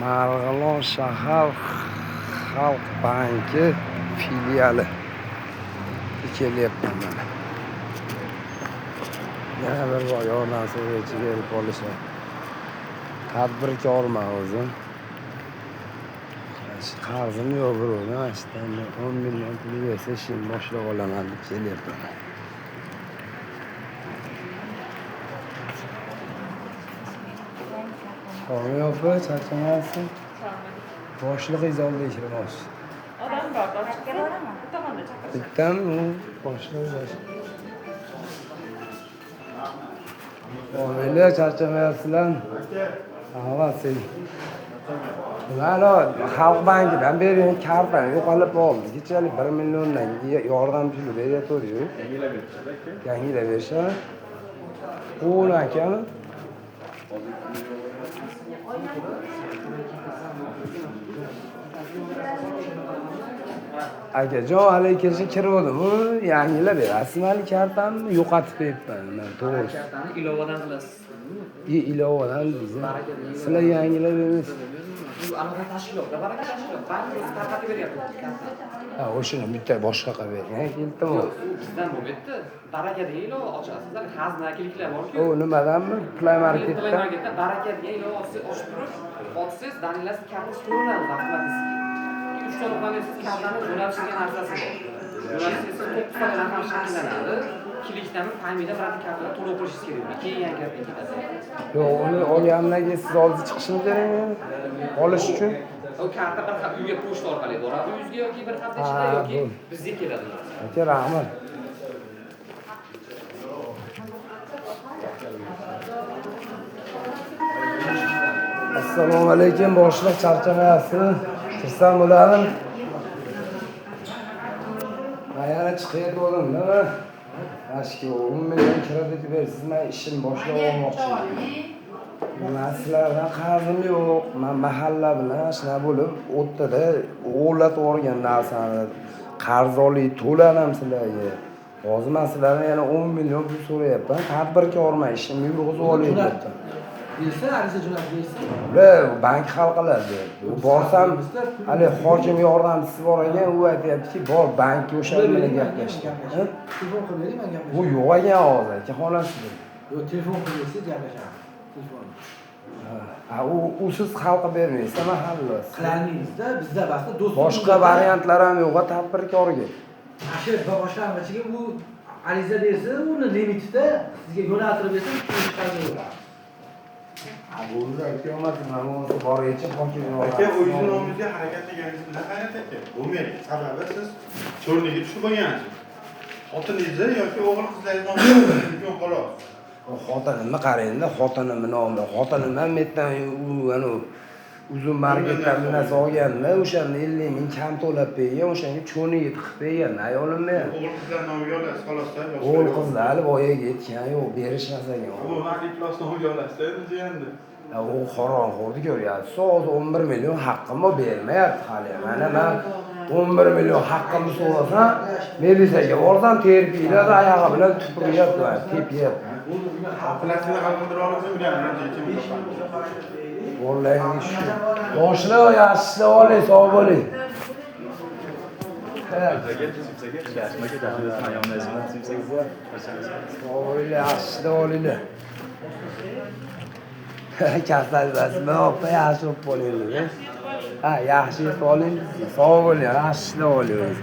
Marg'ilon shahar Xalq banki filiali kelyapman mana. Yana bir bor yordam so'rovchiga kelib olishadi. Tadbirkorman o'zim. Qarzim yo'q birovdan, ishdan 10 million pul bersa ishimni boshlab olaman deb kelyapman. Qo'mi yo'qmi, charchamayapsiz? Boshlig'ingiz oldi ishirmoqchi. Odam bor, boshqa boraman. Tomonda chaqirishadi. Bittami u boshlig'i? Qo'minglar, charchamayapsizlarmi? Ha, sen. Mana Xalq bankidan beri kartam yo'qolib qoldi. Kechalik 1 milliondan yordam puli berayotgandiku. Yangilab berishadi. Qo'l akami. Akajon, hali kirishga kirgandim. Yangilab berasizmi hali kartamni? Yo'qotib qo'yibman. To'g'ri. Kartani ilovadan qilasiz. Ilovadan deysiz. Sizlar yangilab berasiz. Bu anaqa tashkilotda baraka tashkilot. Bank o'zi tarqatib beryapti. Ha, o'shani bitta boshqa qilib bering. Keldimi? Bizdan bo'lmaydi. Baraka degan ilova ochasizlar. Xaznachiliklar borku. O nimadanmi? Play Play marketdan. marketda baraka degan ilova ochib turib, ochsangiz, danilasiz kartangiz to'lanadi avtomatik. 3 ta raqamsiz kartani jo'natishga narsasi bor. Jo'natishsiz 9 ta raqam shakllanadi. Klikdami paymetda baraka kartalar to'lov qilishingiz kerak. Keyin yangi kartaga ketadi. Yo'q, uni olgandan keyin siz oldinga chiqishingiz kerakmi? Olish uchun. O karta bir hafta uyga pochta orqali boradi. Uyingizga yoki bir hafta ichida yoki bizga keladi. Aka, rahmat. Assalomu alaykum, boshliq, charchamayapsizmi? Kirsam bo'ladimi? Yana chiqayotgandim, nima? Ashki 10 million kredit bersiz, men ishimni boshlab olmoqchiman. Men sizlardan qarzim yo'q. Men mahalla bilan shuna bo'lib, o'rtada o'g'irlatib olgan narsani qarz olib to'lanam sizlarga. Hozir men sizlardan yana 10 million pul so'rayapman. Tadbirkorman, ishimni yurg'izib olyapman. Bilsa, ariza jo'natib bersin. Bank hal qiladi. Borsam, hali hokim yordamchisi bor ekan, u aytayaptiki, bor bankka o'sha bilan gaplashgan. Telefon qilib bering, men Bu gaplashaman. yo'q ekan hozir, aka xolasida. Yo'q, telefon qilib bersangiz gaplashaman. Telefon. U siz hal qilib bermaysiz, men hal qilaman. Qilaringizda bizda basta do'st. Boshqa variantlar ham yo'q, tadbirkorga. Shu boshlang'ichiga u ariza bersa, uni limitida sizga yo'naltirib bersa, chiqarib beradi. Bunda aytayapman, mana bu boricha hokim aka, o'zingiz nomingizga harakat qilganingiz bilan hayrat aka. Bo'lmaydi. Sababi siz cho'rniga tushib olgansiz. Xotiningizni yoki o'g'il qizlaringiz nomiga xolos. Xotinimni qarangda, xotinimni nomida. Xotinim ham mendan anu uzun marketdan bir narsa olganda, o'shani 50 ming kam to'lab bergan, o'shanga cho'niga tiqib bergan ayolim men. O'g'il qizlar nomiga olasiz, xolosda. O'g'il qizlar hali voyaga yetgan, yo'q, berishmas ekan. Bu ma'lum plos nomiga olasizda, o'zi endi. U qorong'ulikni ko'ryapsiz. Hozir 11 million haqqimni bermayapti hali. Mana men 11 million haqqimni so'rasam, militsiyaga borsam, terib iladi, oyog'i bilan tupuryapti, tepyapti. Plastikni qaldira olasiz, uni ham yechim Vallahi shu. Boshliq, yaxshi oling, sog' bo'ling. Sog' bo'ling, yaxshi olinglar. Kasalmasmi, opa, yaxshi bo'lib qolinglar. Ha, yaxshi yeb oling, sog' bo'ling, yaxshi oling.